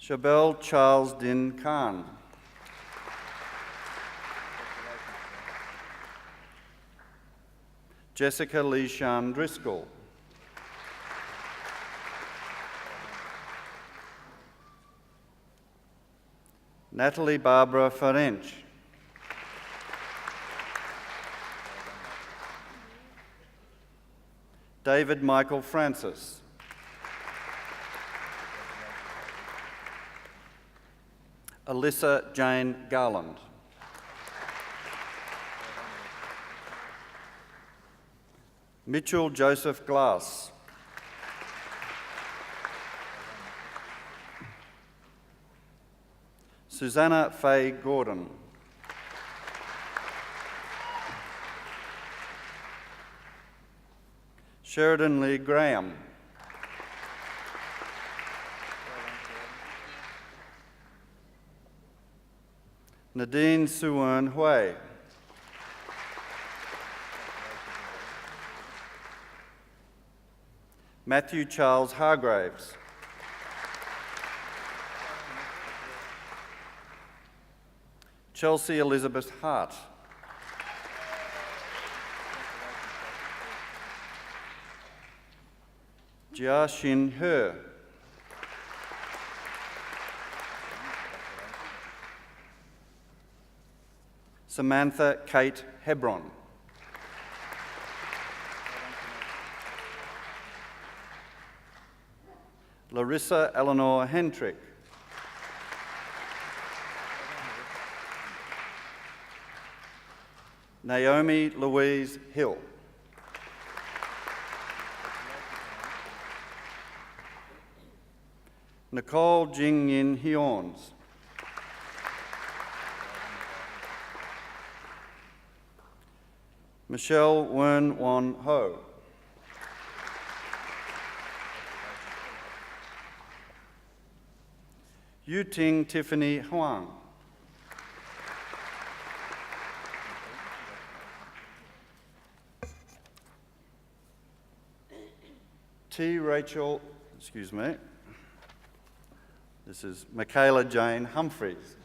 Shabelle Charles Din Khan. Jessica Lee Shan Driscoll. Natalie Barbara Ferenc. David Michael Francis. Alyssa Jane Garland. Mitchell Joseph Glass. Susanna Faye Gordon. Sheridan Lee Graham. Nadine Suwern Hui. Matthew Charles Hargraves. Chelsea Elizabeth Hart. Jia Xin He. Samantha Kate Hebron. Larissa Eleanor Hentrick. Naomi Louise Hill. Nicole Jing Yin Hyorns. Michelle Wen Wan Ho. Yu Ting Tiffany Huang. T. Rachel, excuse me, this is Michaela Jane Humphreys.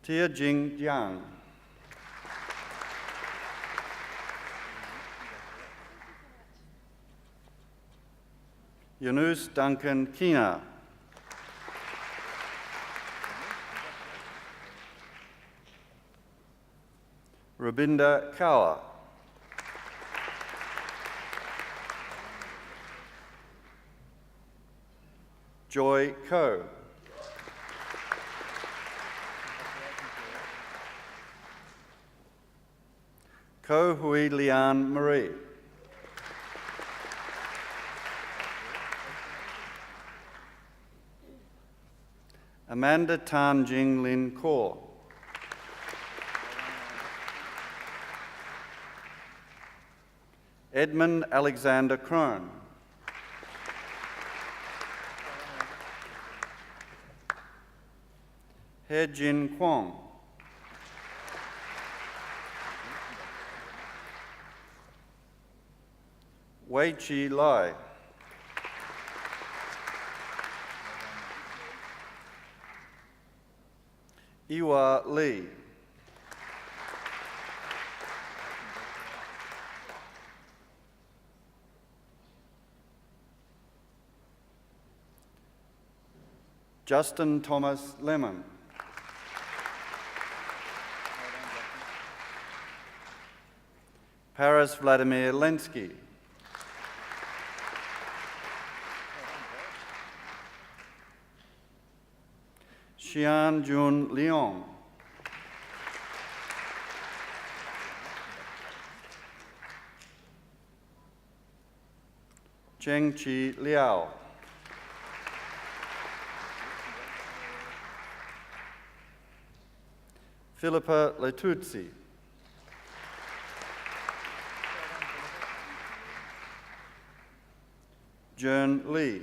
Tia Jing Jiang. Yunus Duncan Kina. Rabinda Kaur. Joy Ko. Ko Hui Lian Marie. Amanda Tan Jing Lin Kaur. Edmund Alexander Crone. He Jin Kwong. Wei Chi Lai. Iwa Lee. Justin Thomas Lemon. Paris Vladimir Lensky. Xian Jun Leong. Cheng Chi Liao. Philippa Letuzzi. Jern Lee.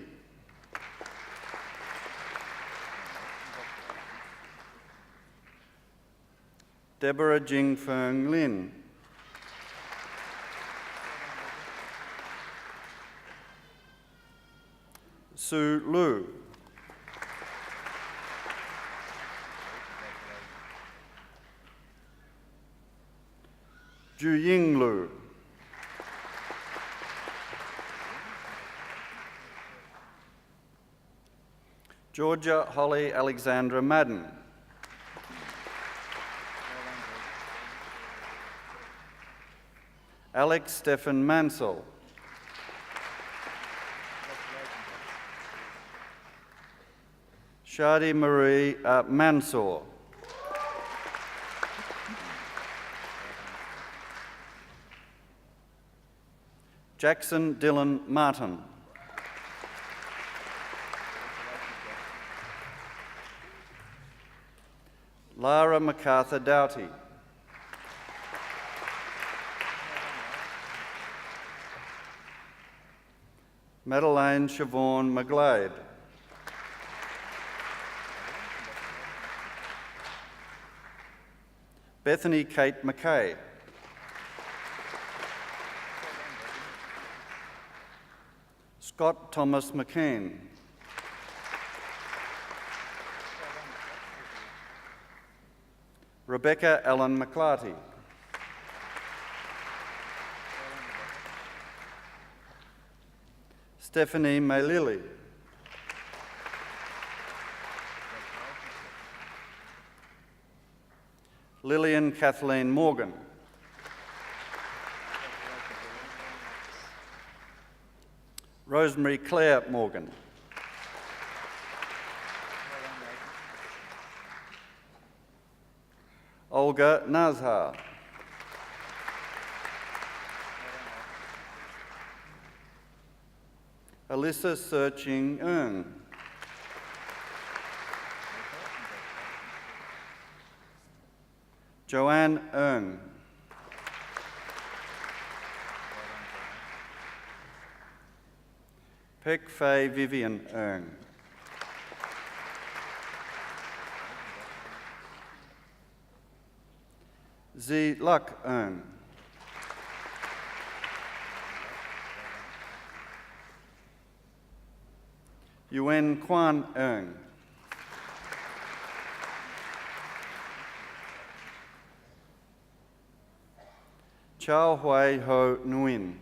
Deborah Jingfeng Lin. Sue Lu. Ju Ying Lu. Georgia Holly Alexandra Madden. Alex Stephen Mansell. Shadi Marie Mansour. Jackson Dylan Martin. Lara MacArthur Doughty. Madeleine Siobhan McGlade. Bethany Kate McKay. Scott Thomas McKean. Rebecca Ellen McClarty. Stephanie Maylili. Lillian Kathleen Morgan. Rosemary Claire Morgan. Olga Nazhar. Alyssa Searching Eung. Joanne Eung. Pek Fei Vivian Eung. Zi Luck Eung. Yuen Kwan Eung. Chao Hui Ho Nguyen.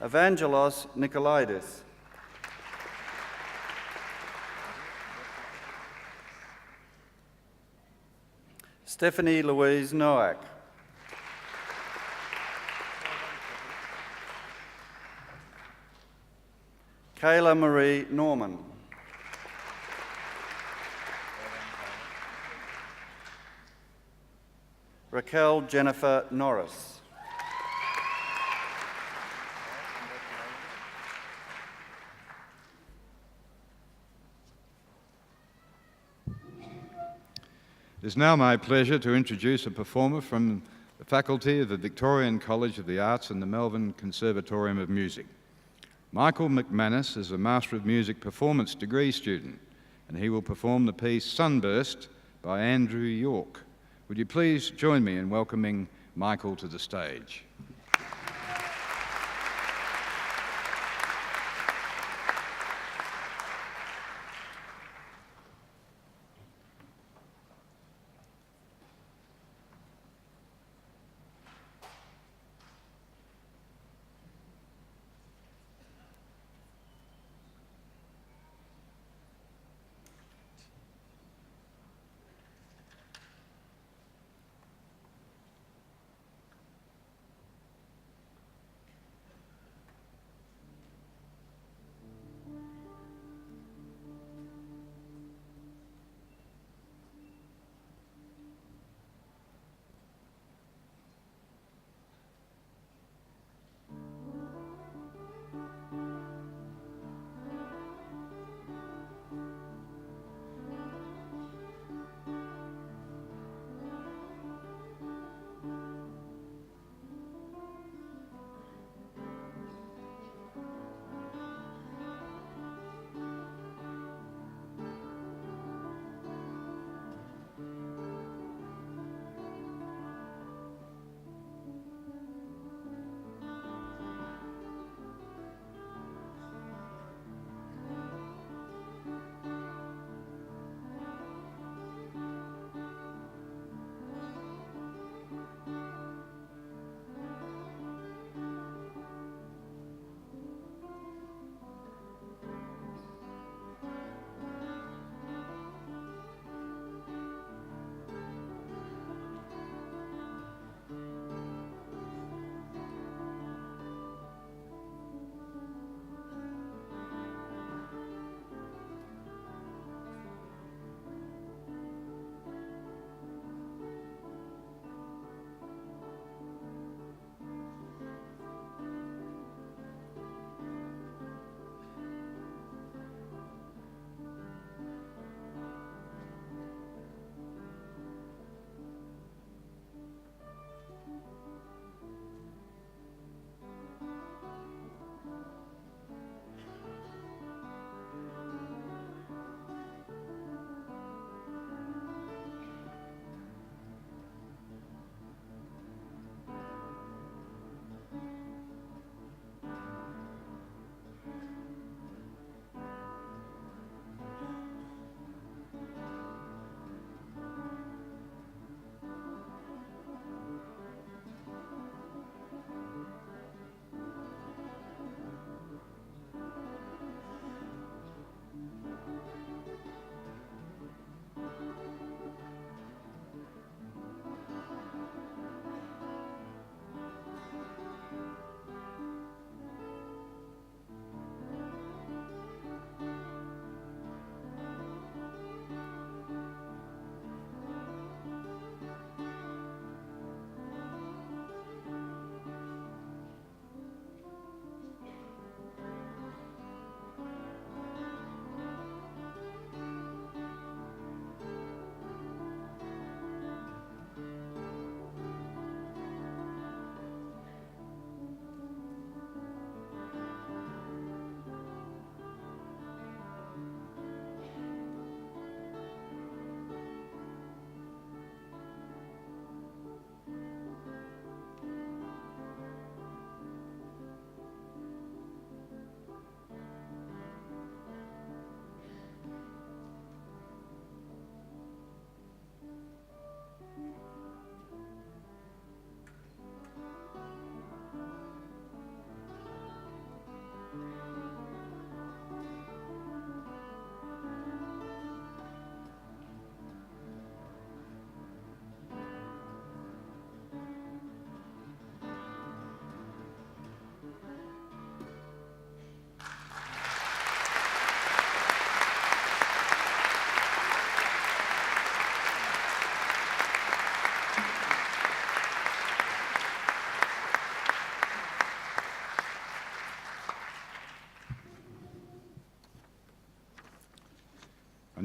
Evangelos Nikolaidis. Stephanie Louise Nowak. Kayla Marie Norman. Raquel Jennifer Norris. It is now my pleasure to introduce a performer from the faculty of the Victorian College of the Arts and the Melbourne Conservatorium of Music. Michael McManus is a Master of Music Performance degree student, and he will perform the piece Sunburst by Andrew York. Would you please join me in welcoming Michael to the stage?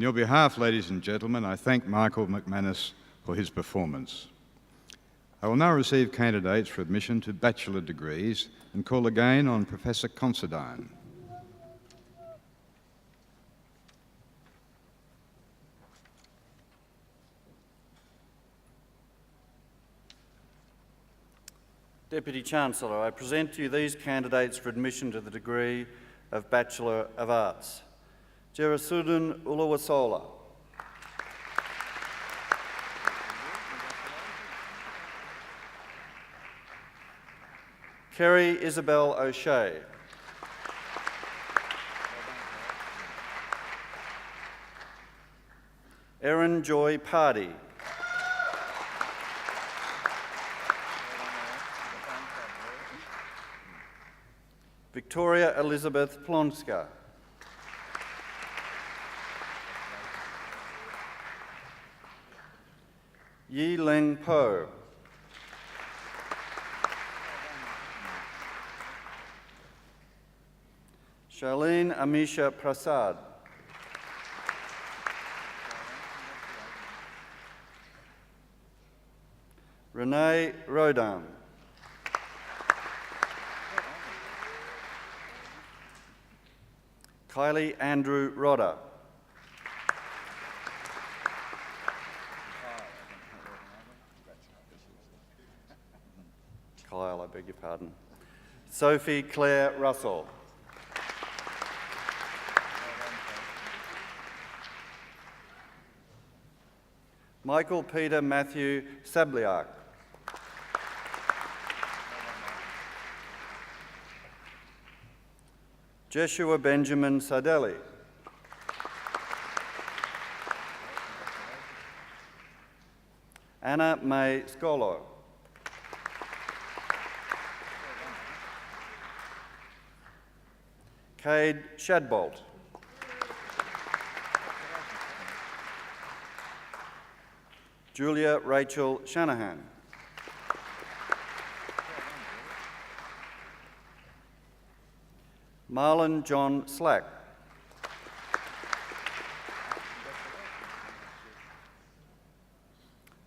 your behalf, ladies and gentlemen, I thank Michael McManus for his performance. I will now receive candidates for admission to bachelor degrees and call again on Professor Considine. Deputy Chancellor, I present to you these candidates for admission to the degree of Bachelor of Arts. Jerasudin Uluwasola. Kerry Isabel O'Shea. Erin Joy Pardee. Victoria Elizabeth Plonska. Yi Ling Po. Charlene Amisha Prasad. Renee Rodan. Kylie Andrew Rodder. Kyle, I beg your pardon. Sophie Claire Russell. Michael Peter Matthew Sabliak. Jeshua Benjamin Sardelli. Anna May Scolo. Cade Shadbolt. Julia Rachel Shanahan. Marlon John Slack.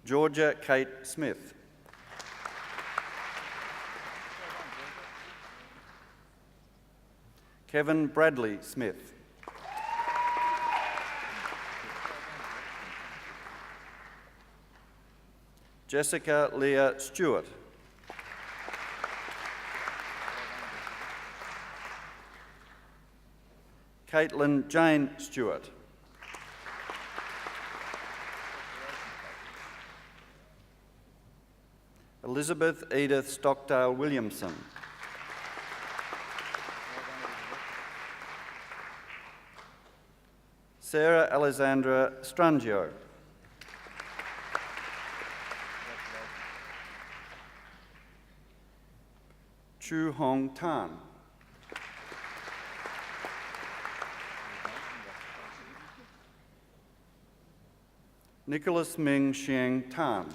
Georgia Kate Smith. Kevin Bradley Smith. Jessica Leah Stewart. Caitlin Jane Stewart. Elizabeth Edith Stockdale Williamson. Sarah Alexandra Strangio. Chu Hong Tan. Nicholas Ming Xiang Tan.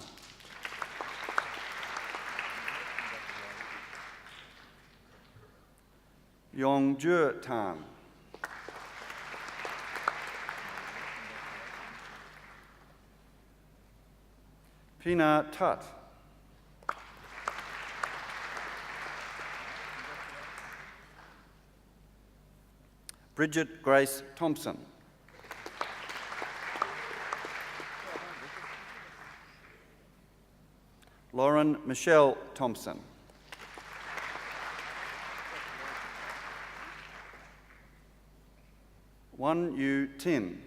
Yong Jue Tan. Pina Tut. Bridget Grace Thompson. Lauren Michelle Thompson. Wan Yu Tin.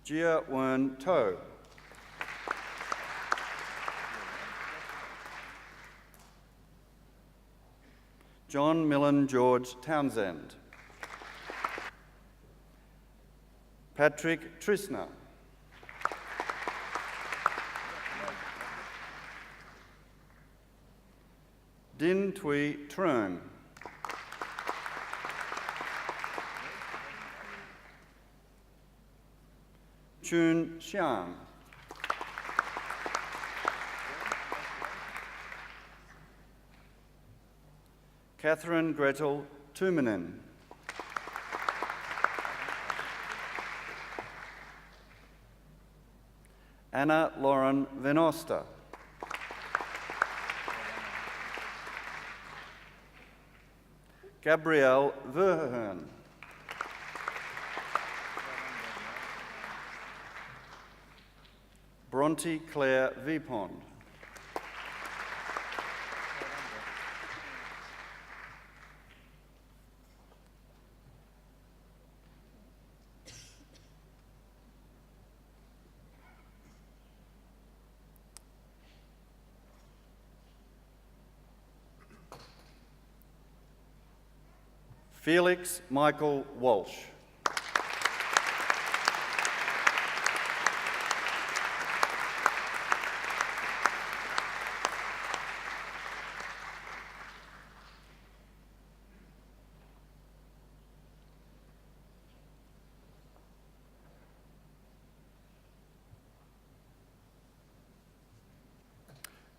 Jia Wen To. John Millen George Townsend. Patrick Trisner. Din Tui Trung. Chun Xiang. Catherine Gretel Tuminen. Anna Lauren Venosta. Gabrielle Verheeren. Bronte Claire Vipond. Felix Michael Walsh.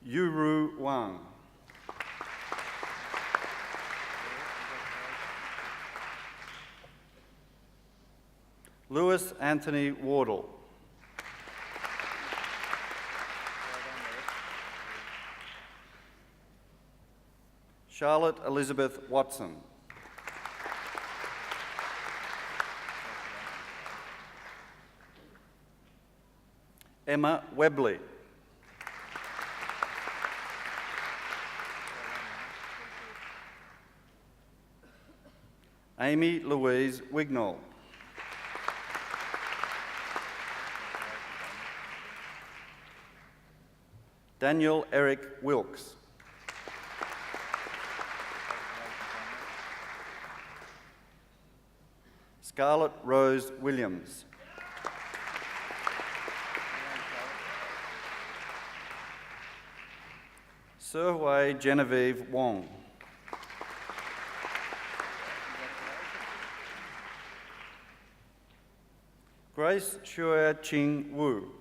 Yuru Wang. Lewis Anthony Wardle. Charlotte Elizabeth Watson. Emma Webley. Amy Louise Wignall. Daniel Eric Wilkes. Scarlett Rose Williams. Sir Genevieve Wong. Grace Shue Ching Wu.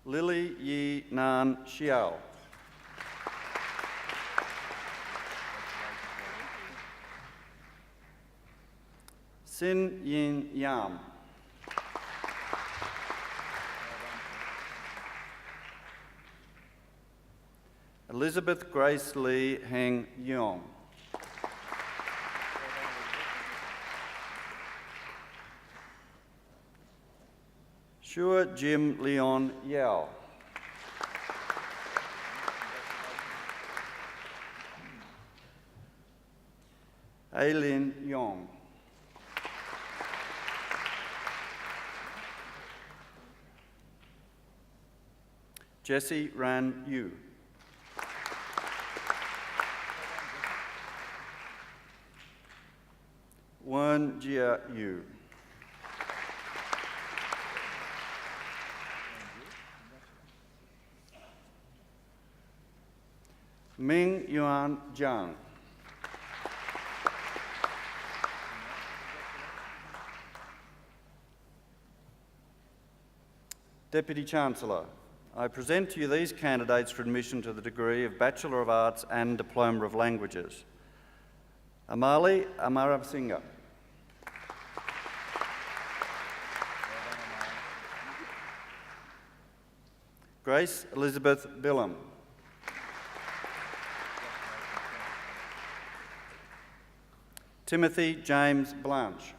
Lily Yi Nan Xiao. Sin Yin Yam. Elizabeth Grace Lee Heng Yong. Shua Jim Leon Yao. Aileen Yong. Jessie Ran Yu. Wen Jia Yu. Ming Yuan Zhang. Deputy Chancellor, I present to you these candidates for admission to the degree of Bachelor of Arts and Diploma of Languages. Amali Amarasinghe. Grace Elizabeth Billam. Timothy James Blanche.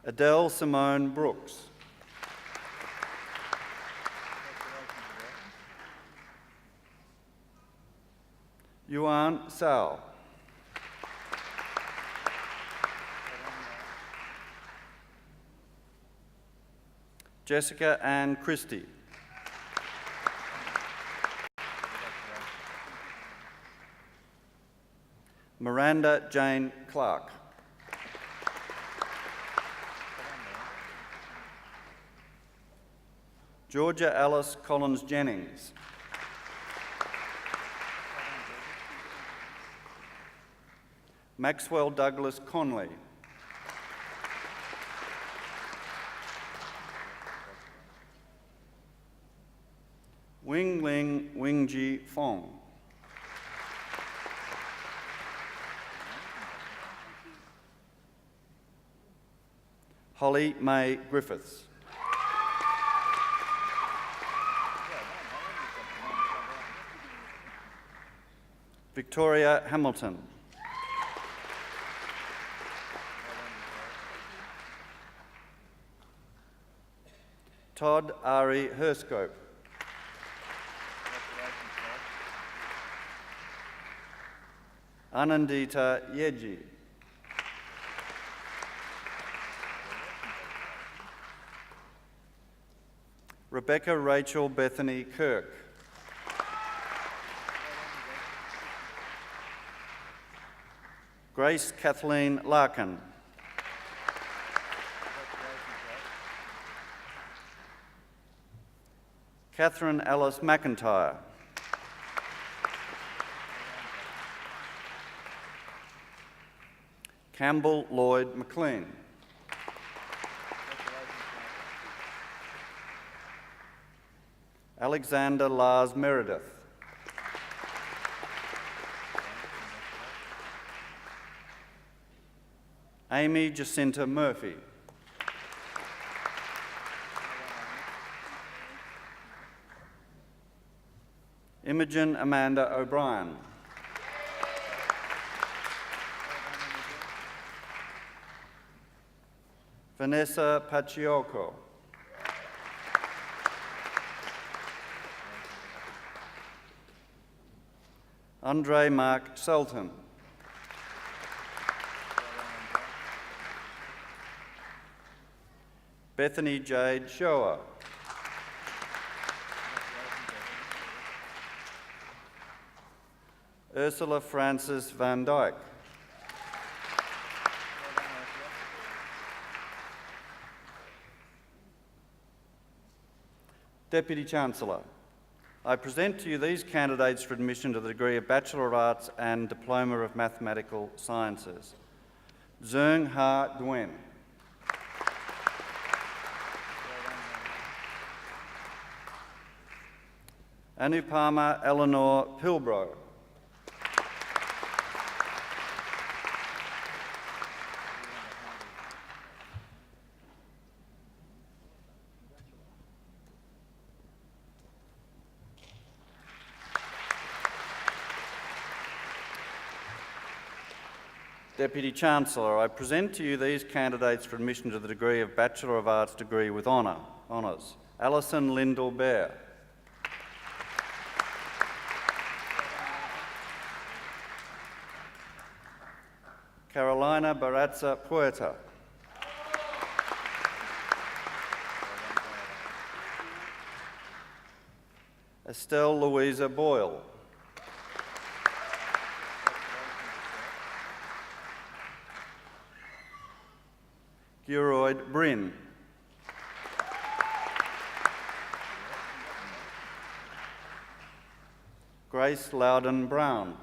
Adele Simone Brooks. Yuan Sao. Jessica Ann Christie. Miranda Jane Clark. Georgia Alice Collins Jennings. Maxwell Douglas Conley. Wing Ling Wingji Fong. Holly May Griffiths. Victoria Hamilton. Todd Ari Herscope. Anandita Yeji. Rebecca Rachel Bethany Kirk. Grace Kathleen Larkin. Catherine Alice McIntyre. Campbell Lloyd McLean. Alexander Lars Meredith. Amy Jacinta Murphy. Imogen Amanda O'Brien. Vanessa Paciocco. Andre Mark Selton. Bethany Jade Shoa. Ursula Frances van Dyke. Deputy Chancellor, I present to you these candidates for admission to the degree of Bachelor of Arts and Diploma of Mathematical Sciences. Zeng Ha Nguyen. Anupama Eleanor Pilbro. Deputy Chancellor, I present to you these candidates for admission to the degree of Bachelor of Arts degree with honours. Alison Lyndall Bear. Carolina Barazza Puerta. Estelle Louisa Boyle. Geroyd Bryn. Grace Loudon Brown.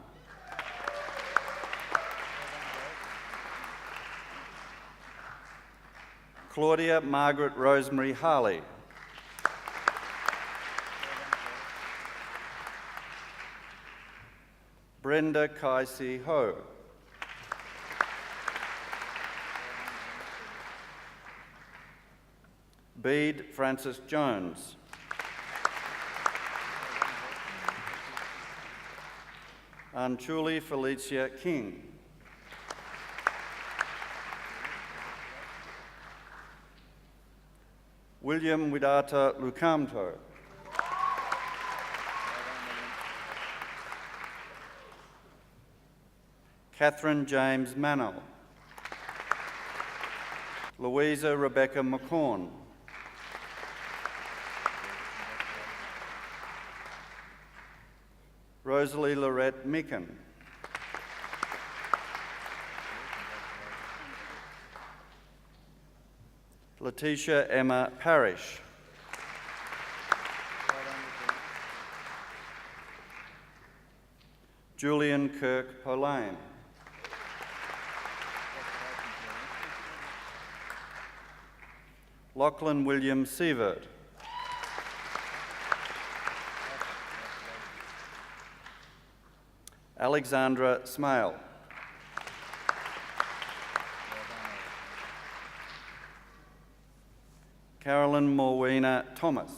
Claudia Margaret Rosemary Harley. Brenda Kaisi Ho. Bede Francis Jones. Anchuli Felicia King. William Widata Lukamto. Catherine James Mannell. Louisa Rebecca McCorn. Rosalie Lorette Micken. Letitia Emma Parrish. Julian Kirk Polane. Lachlan William Sievert. Alexandra Smale. Carolyn Morwena Thomas.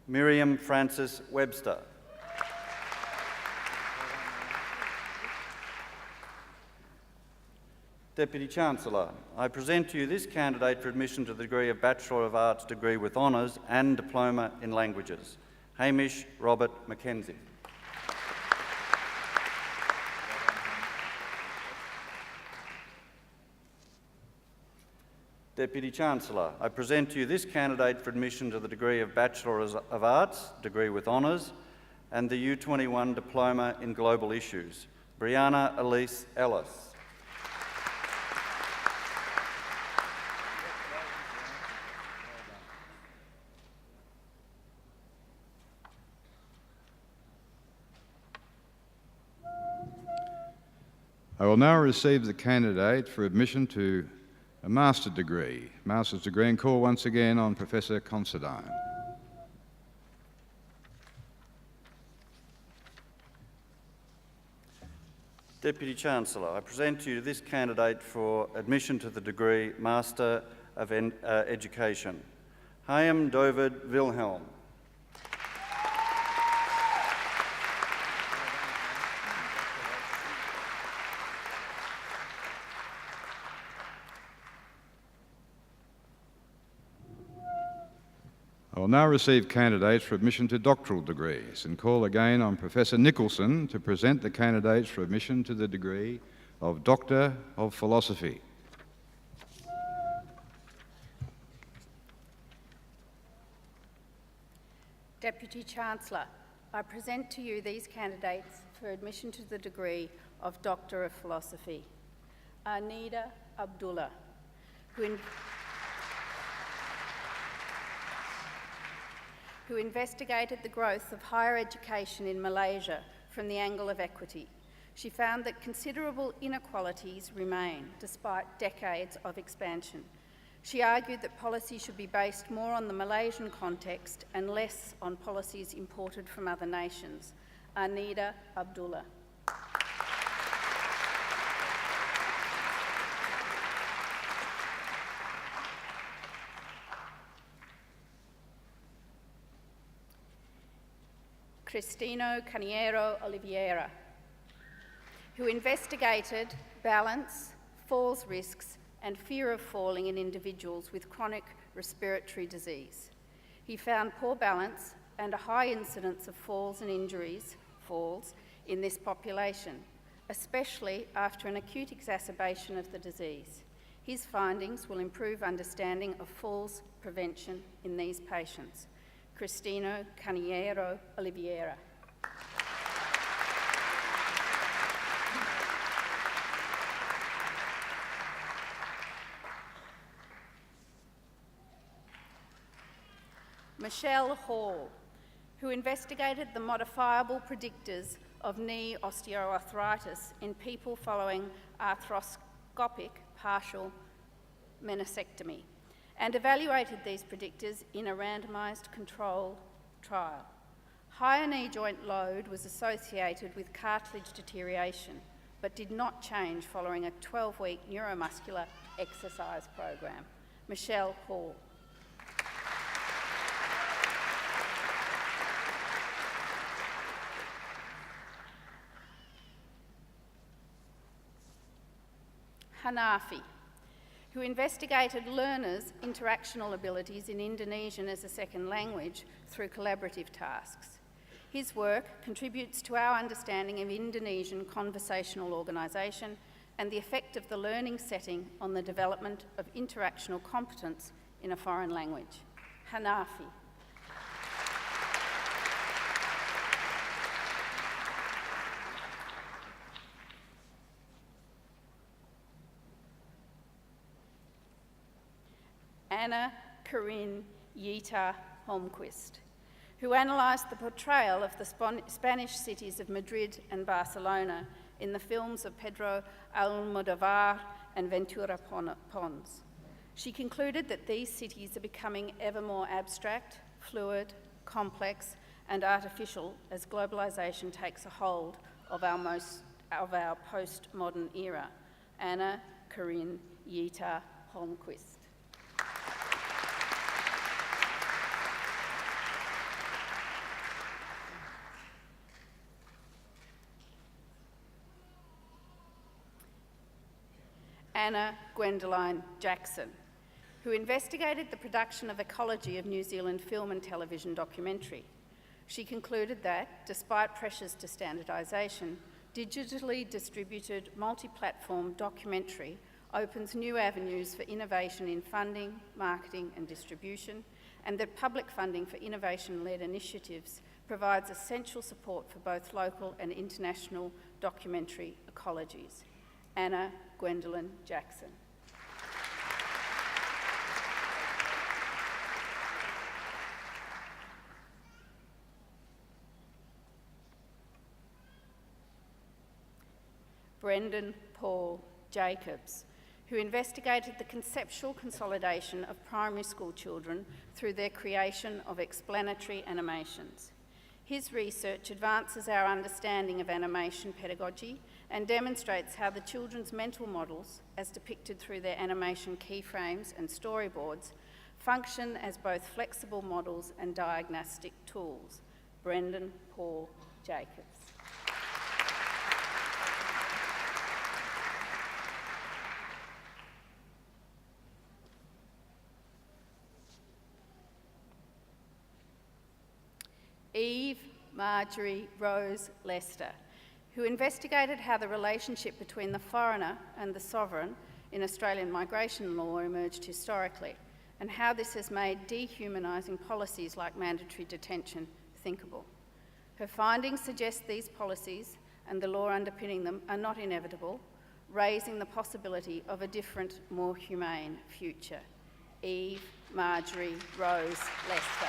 Miriam Frances Webster. Deputy Chancellor, I present to you this candidate for admission to the degree of Bachelor of Arts degree with honours and Diploma in Languages, Hamish Robert Mackenzie. Deputy Chancellor, I present to you this candidate for admission to the degree of Bachelor of Arts degree with honours and the U21 Diploma in Global Issues, Brianna Elise Ellis. I will now receive the candidate for admission to a master's degree, and call once again on Professor Considine. Deputy Chancellor, I present to you this candidate for admission to the degree Master of Education, Chaim David Wilhelm. I will now receive candidates for admission to doctoral degrees and call again on Professor Nicholson to present the candidates for admission to the degree of Doctor of Philosophy. Deputy Chancellor, I present to you these candidates for admission to the degree of Doctor of Philosophy. Anida Abdullah, who investigated the growth of higher education in Malaysia from the angle of equity. She found that considerable inequalities remain despite decades of expansion. She argued that policy should be based more on the Malaysian context and less on policies imported from other nations. Anida Abdullah. Cristino Caniero Oliveira, who investigated balance, falls risks, and fear of falling in individuals with chronic respiratory disease. He found poor balance and a high incidence of falls and falls in this population, especially after an acute exacerbation of the disease. His findings will improve understanding of falls prevention in these patients. Cristino Caniero Oliveira. Michelle Hall, who investigated the modifiable predictors of knee osteoarthritis in people following arthroscopic partial meniscectomy, and evaluated these predictors in a randomised controlled trial. Higher knee joint load was associated with cartilage deterioration, but did not change following a 12-week neuromuscular exercise program. Michelle Hall. Hanafi, who investigated learners' interactional abilities in Indonesian as a second language through collaborative tasks. His work contributes to our understanding of Indonesian conversational organisation and the effect of the learning setting on the development of interactional competence in a foreign language. Hanafi. Anna Corinne Yita Holmquist, who analysed the portrayal of the Spanish cities of Madrid and Barcelona in the films of Pedro Almodóvar and Ventura Pons. She concluded that these cities are becoming ever more abstract, fluid, complex, and artificial as globalisation takes a hold of our postmodern era. Anna Corinne Yita Holmquist. Anna Gwendoline Jackson, who investigated the production of ecology of New Zealand film and television documentary. She concluded that, despite pressures to standardisation, digitally distributed multi-platform documentary opens new avenues for innovation in funding, marketing and distribution, and that public funding for innovation-led initiatives provides essential support for both local and international documentary ecologies. Anna Gwendoline Jackson. Brendan Paul Jacobs, who investigated the conceptual consolidation of primary school children through their creation of explanatory animations. His research advances our understanding of animation pedagogy and demonstrates how the children's mental models, as depicted through their animation keyframes and storyboards, function as both flexible models and diagnostic tools. Brendan Paul Jacobs. Eve Marjorie Rose Lester, who investigated how the relationship between the foreigner and the sovereign in Australian migration law emerged historically, and how this has made dehumanising policies like mandatory detention thinkable. Her findings suggest these policies and the law underpinning them are not inevitable, raising the possibility of a different, more humane future. Eve Marjorie Rose Lester.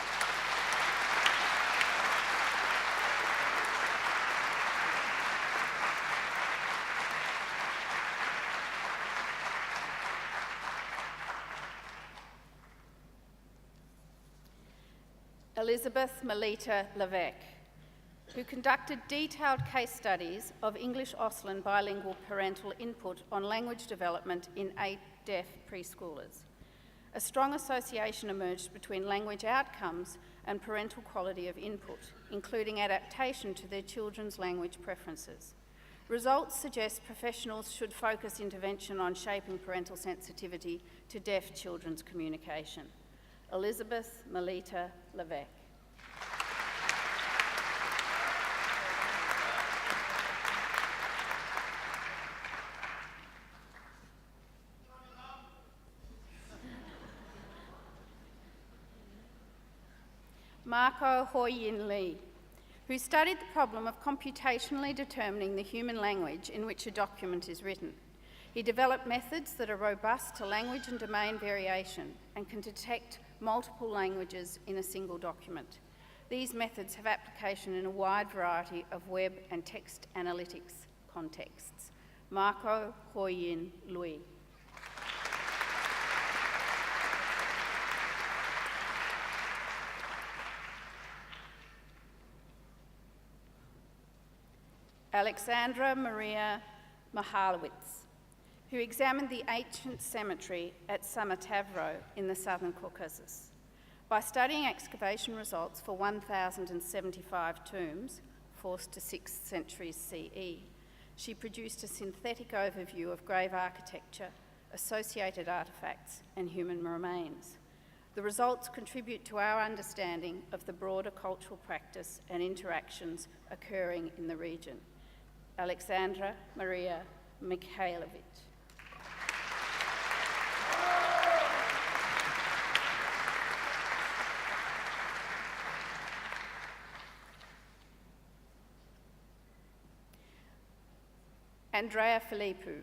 Elizabeth Melita Levesque, who conducted detailed case studies of English Auslan bilingual parental input on language development in 8 deaf preschoolers. A strong association emerged between language outcomes and parental quality of input, including adaptation to their children's language preferences. Results suggest professionals should focus intervention on shaping parental sensitivity to deaf children's communication. Elizabeth Melita Levesque. Marco Hoi-Yin Lee, who studied the problem of computationally determining the human language in which a document is written. He developed methods that are robust to language and domain variation and can detect multiple languages in a single document. These methods have application in a wide variety of web and text analytics contexts. Marco Hoi-Yin Lee. Alexandra Maria Mihalowicz, who examined the ancient cemetery at Samatavro in the southern Caucasus. By studying excavation results for 1,075 tombs, 4th to 6th centuries CE, she produced a synthetic overview of grave architecture, associated artefacts, and human remains. The results contribute to our understanding of the broader cultural practice and interactions occurring in the region. Alexandra Maria Mikhailovich. Andrea Filippu,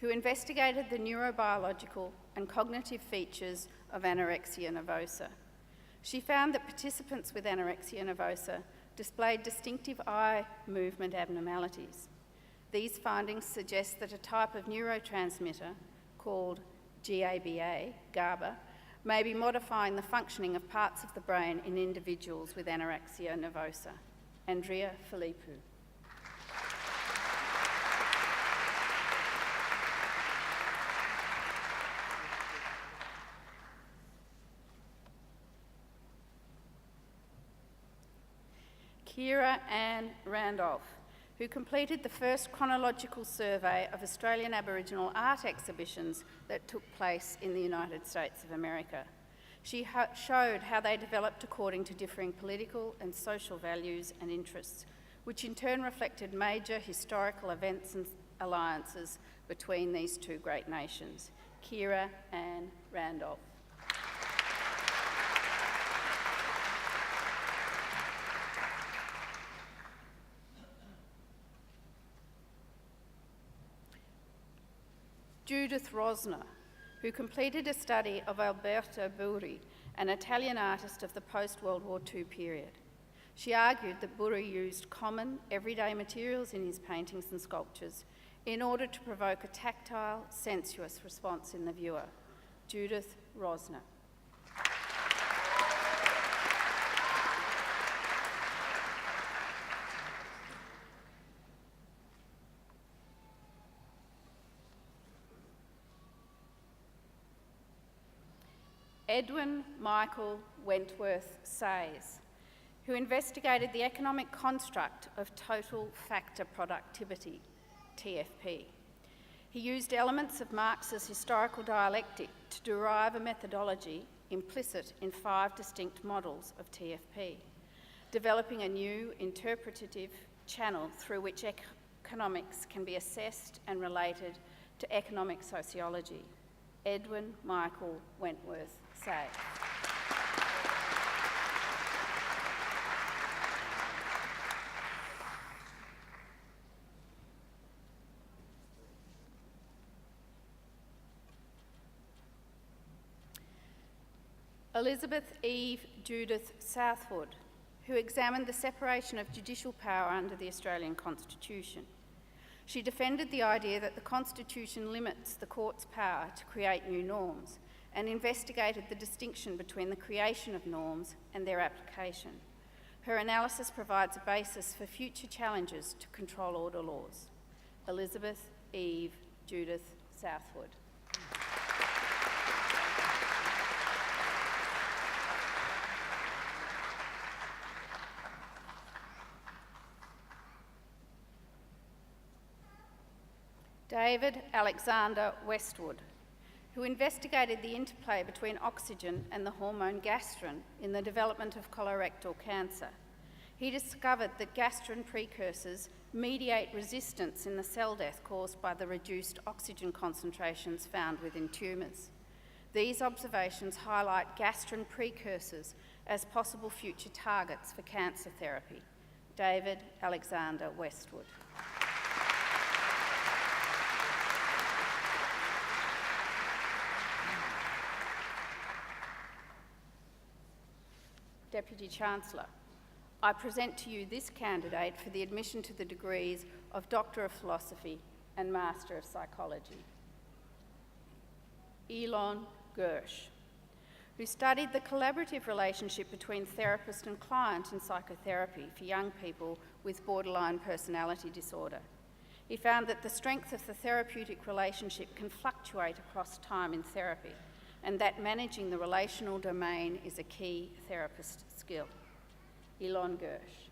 who investigated the neurobiological and cognitive features of anorexia nervosa. She found that participants with anorexia nervosa displayed distinctive eye movement abnormalities. These findings suggest that a type of neurotransmitter called GABA may be modifying the functioning of parts of the brain in individuals with anorexia nervosa. Andrea Filipou. Kira Ann Randolph, who completed the first chronological survey of Australian Aboriginal art exhibitions that took place in the United States of America. She showed how they developed according to differing political and social values and interests, which in turn reflected major historical events and alliances between these two great nations. Kira Ann Randolph. Judith Rosner, who completed a study of Alberto Burri, an Italian artist of the post-World War II period. She argued that Burri used common, everyday materials in his paintings and sculptures in order to provoke a tactile, sensuous response in the viewer. Judith Rosner. Edwin Michael Wentworth Sayers, who investigated the economic construct of total factor productivity, TFP. He used elements of Marx's historical dialectic to derive a methodology implicit in 5 distinct models of TFP, developing a new interpretative channel through which economics can be assessed and related to economic sociology. Edwin Michael Wentworth Sayers. Elizabeth Eve Judith Southwood, who examined the separation of judicial power under the Australian Constitution. She defended the idea that the Constitution limits the court's power to create new norms and investigated the distinction between the creation of norms and their application. Her analysis provides a basis for future challenges to control order laws. Elizabeth Eve Judith Southwood. David Alexander Westwood, who investigated the interplay between oxygen and the hormone gastrin in the development of colorectal cancer. He discovered that gastrin precursors mediate resistance in the cell death caused by the reduced oxygen concentrations found within tumours. These observations highlight gastrin precursors as possible future targets for cancer therapy. David Alexander Westwood. Deputy Chancellor, I present to you this candidate for the admission to the degrees of Doctor of Philosophy and Master of Psychology. Elon Gersh, who studied the collaborative relationship between therapist and client in psychotherapy for young people with borderline personality disorder. He found that the strength of the therapeutic relationship can fluctuate across time in therapy, and that managing the relational domain is a key therapist skill. Elon Gersh.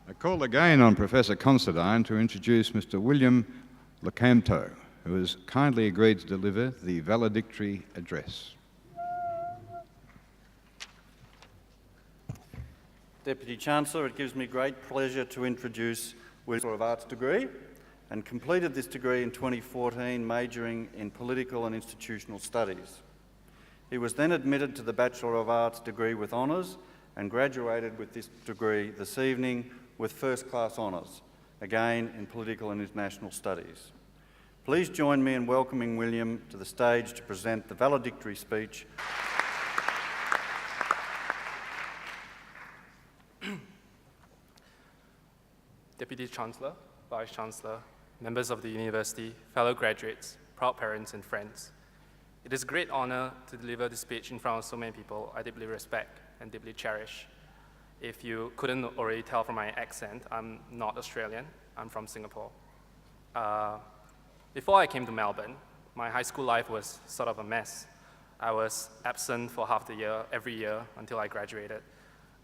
I call again on Professor Considine to introduce Mr. William Lecanto, who has kindly agreed to deliver the valedictory address. Deputy Chancellor, it gives me great pleasure to introduce Bachelor of Arts degree, and completed this degree in 2014, majoring in Political and Institutional Studies. He was then admitted to the Bachelor of Arts degree with honours and graduated with this degree this evening with first-class honours, again in Political and International Studies. Please join me in welcoming William to the stage to present the valedictory speech. Deputy Chancellor, Vice Chancellor, members of the university, fellow graduates, proud parents and friends. It is a great honor to deliver this speech in front of so many people I deeply respect and deeply cherish. If you couldn't already tell from my accent, I'm not Australian, I'm from Singapore. Before I came to Melbourne, my high school life was sort of a mess. I was absent for half the year, every year, until I graduated.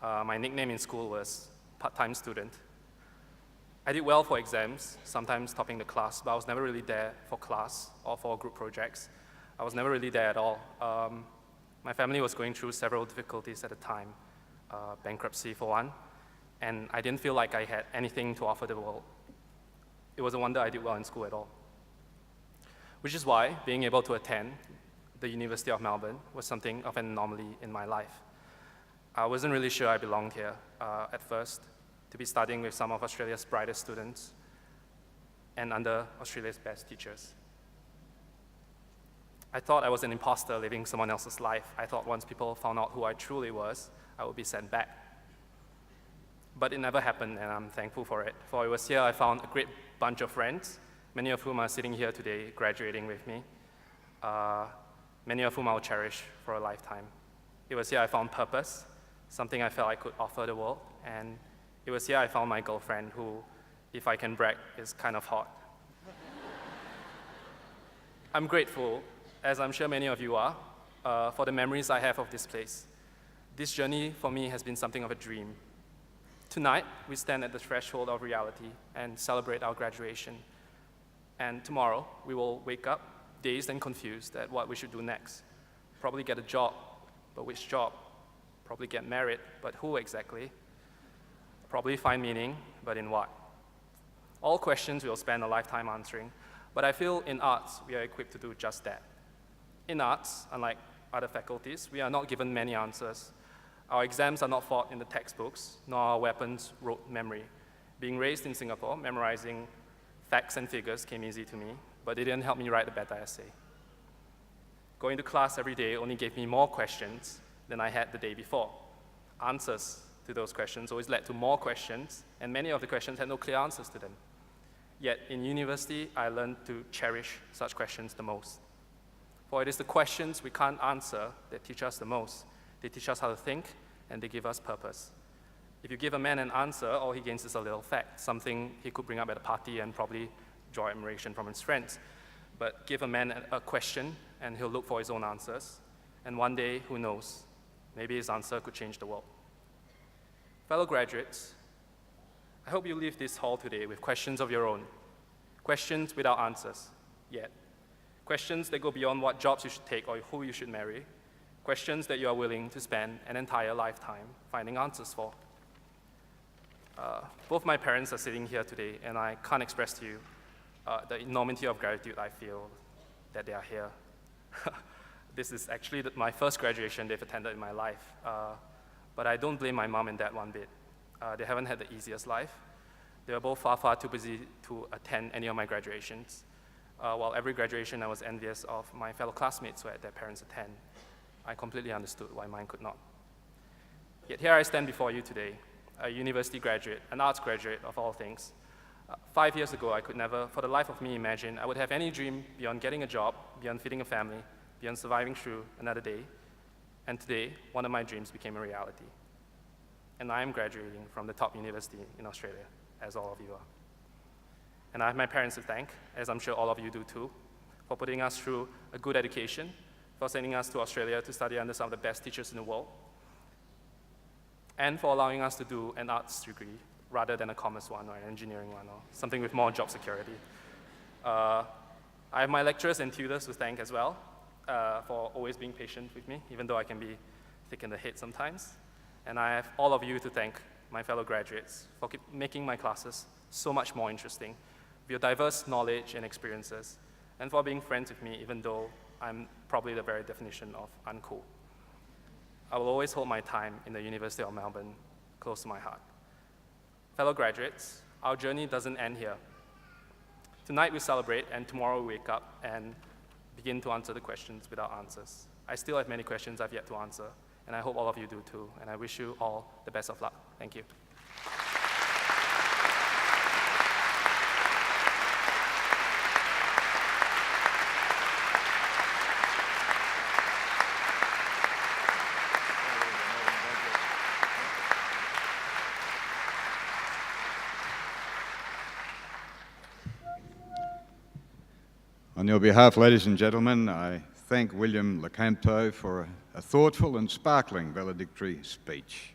My nickname in school was part-time student. I did well for exams, sometimes topping the class, but I was never really there for class or for group projects. I was never really there at all. My family was going through several difficulties at the time, bankruptcy for one, and I didn't feel like I had anything to offer the world. It was a wonder I did well in school at all. Which is why being able to attend the University of Melbourne was something of an anomaly in my life. I wasn't really sure I belonged here at first, to be studying with some of Australia's brightest students and under Australia's best teachers. I thought I was an imposter living someone else's life. I thought once people found out who I truly was, I would be sent back. But it never happened, and I'm thankful for it. For it was here I found a great bunch of friends, many of whom are sitting here today graduating with me, many of whom I'll cherish for a lifetime. It was here I found purpose, something I felt I could offer the world, and it was here I found my girlfriend who, if I can brag, is kind of hot. I'm grateful, as I'm sure many of you are, for the memories I have of this place. This journey for me has been something of a dream. Tonight, we stand at the threshold of reality and celebrate our graduation. And tomorrow, we will wake up dazed and confused at what we should do next. Probably get a job, but which job? Probably get married, but who exactly? Probably find meaning, but in what? All questions we'll spend a lifetime answering, but I feel in arts, we are equipped to do just that. In arts, unlike other faculties, we are not given many answers. Our exams are not fought in the textbooks, nor our weapons rote memory. Being raised in Singapore, memorizing facts and figures came easy to me, but it didn't help me write a better essay. Going to class every day only gave me more questions than I had the day before. Answers to those questions always led to more questions, and many of the questions had no clear answers to them. Yet in university, I learned to cherish such questions the most. For it is the questions we can't answer that teach us the most. They teach us how to think, and they give us purpose. If you give a man an answer, all he gains is a little fact, something he could bring up at a party and probably draw admiration from his friends. But give a man a question, and he'll look for his own answers. And one day, who knows, maybe his answer could change the world. Fellow graduates, I hope you leave this hall today with questions of your own. Questions without answers, yet. Questions that go beyond what jobs you should take or who you should marry. Questions that you are willing to spend an entire lifetime finding answers for. Both my parents are sitting here today, and I can't express to you the enormity of gratitude I feel that they are here. This is actually my first graduation they've attended in my life. But I don't blame my mom and dad one bit. They haven't had the easiest life. They were both far, far too busy to attend any of my graduations. While every graduation I was envious of my fellow classmates who had their parents attend. I completely understood why mine could not. Yet here I stand before you today, a university graduate, an arts graduate of all things. 5 years ago, I could never, for the life of me, imagine I would have any dream beyond getting a job, beyond feeding a family, beyond surviving through another day. And today, one of my dreams became a reality. And I am graduating from the top university in Australia, as all of you are. And I have my parents to thank, as I'm sure all of you do too, for putting us through a good education, for sending us to Australia to study under some of the best teachers in the world, and for allowing us to do an arts degree rather than a commerce one or an engineering one or something with more job security. I have my lecturers and tutors to thank as well for always being patient with me, even though I can be thick in the head sometimes. And I have all of you to thank, my fellow graduates, for making my classes so much more interesting, with your diverse knowledge and experiences, and for being friends with me, even though I'm probably the very definition of uncool. I will always hold my time in the University of Melbourne close to my heart. Fellow graduates, our journey doesn't end here. Tonight we celebrate, and tomorrow we wake up and begin to answer the questions without answers. I still have many questions I've yet to answer, and I hope all of you do too, and I wish you all the best of luck. Thank you. On your behalf, ladies and gentlemen, I thank William Lecanto for a thoughtful and sparkling valedictory speech.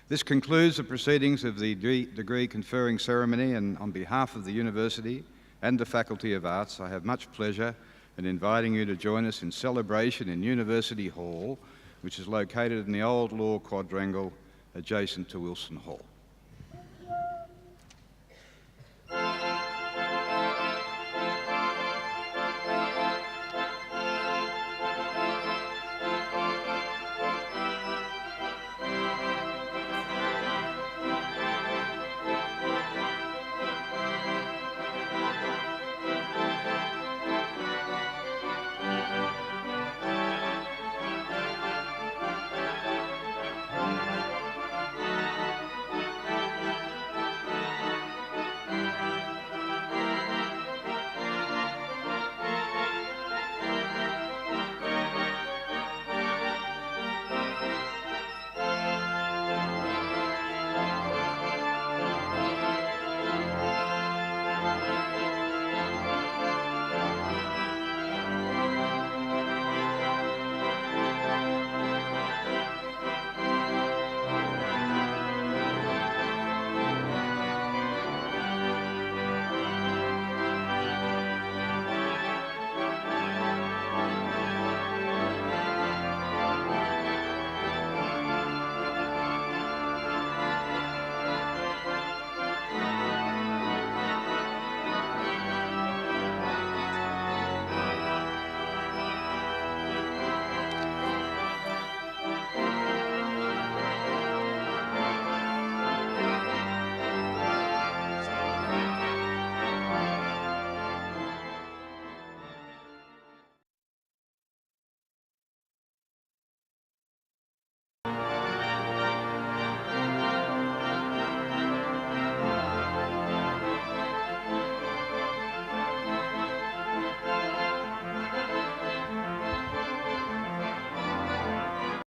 This concludes the proceedings of the degree conferring ceremony, and on behalf of the University and the Faculty of Arts, I have much pleasure in inviting you to join us in celebration in University Hall, which is located in the old Law Quadrangle adjacent to Wilson Hall.